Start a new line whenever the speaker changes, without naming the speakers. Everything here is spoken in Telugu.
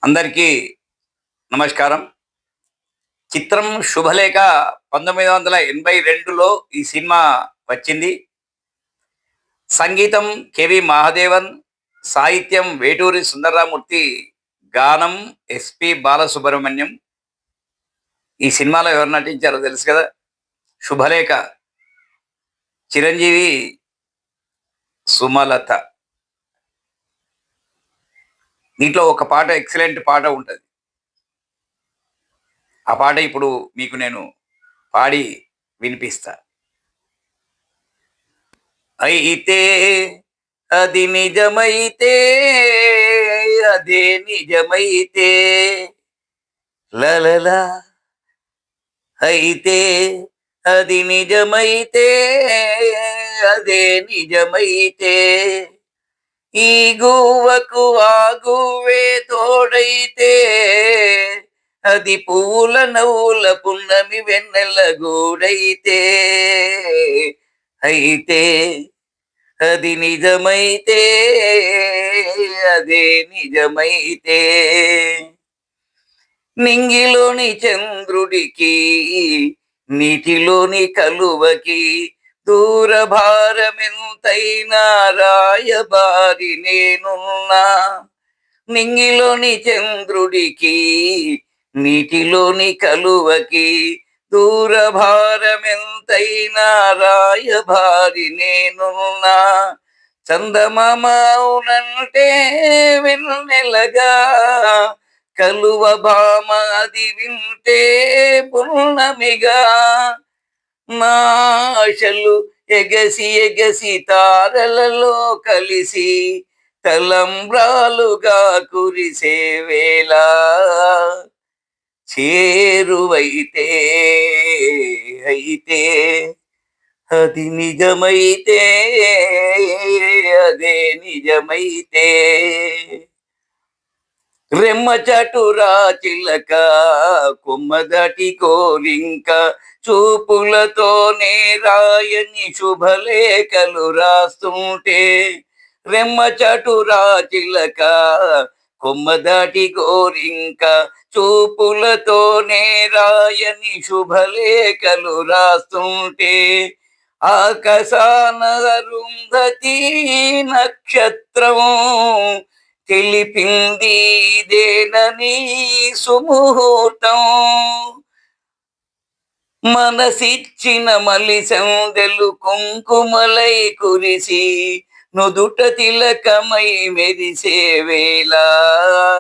అందరికీ నమస్కారం. చిత్రం 'శుభలేఖ' 1982లో ఈ సినిమా వచ్చింది. సంగీతం కెవి మహాదేవన్, సాహిత్యం వేటూరి సుందరరామూర్తి, గానం ఎస్పి బాలసుబ్రహ్మణ్యం. ఈ సినిమాలో ఎవరు నటించారో తెలుసు కదా! 'శుభలేఖ' చిరంజీవి, సుమలత. దీంట్లో ఒక పాట ఎక్సలెంట్ పాట ఉంటది. ఆ పాట ఇప్పుడు మీకు నేను పాడి వినిపిస్తా. అయితే అది నిజమైతే, అదే నిజమైతే, లలలా. అయితే అది నిజమైతే, అదే నిజమైతే, ఈ గువ్వకు ఆ గువ్వే తోడైతే, అది పువ్వుల నవ్వుల పున్నమి వెన్నెల గూడైతే, అయితే అది నిజమైతే, అదే నిజమైతే, నింగిలోని చంద్రుడికి, నీటిలోని కలువకి, దూర భారమెంతైనా రాయబారి నేనున్నా. నింగిలోని చంద్రుడికి, నీటిలోని కలువకి, దూర భారమెంతైనా రాయబారి నేనున్నా. చందమామ అవునంటే వెన్నెలగా, కలువ భామ అది వింటే పున్నమిగా, నా ఆశలు ఎగసి ఎగసి తారలలో కలిసి తలంబ్రాలుగా కురిసే వేళ, చేరువైతే, అయితే అది నిజమైతే, అదే నిజమైతే, రెమ్మ చాటురా చిలక, కొమ్మ దాటి కోరింక, చూపులతోనే రాయని శుభలేఖలు రాస్తుంటే, రెమ్మ చాటురా చిలక, కొమ్మ దాటి కోరింక, చూపులతోనే రాయని శుభలేఖలు రాస్తుంటే, ఆకాశాన అరుంధతి నక్షత్రం తెలిపింది ఇదేనని సుముహూర్తం, మనసిచ్చిన మలిసందెలు కుంకుమలై కురిసి నుదుట తిలకమై మెరిసే వేళ,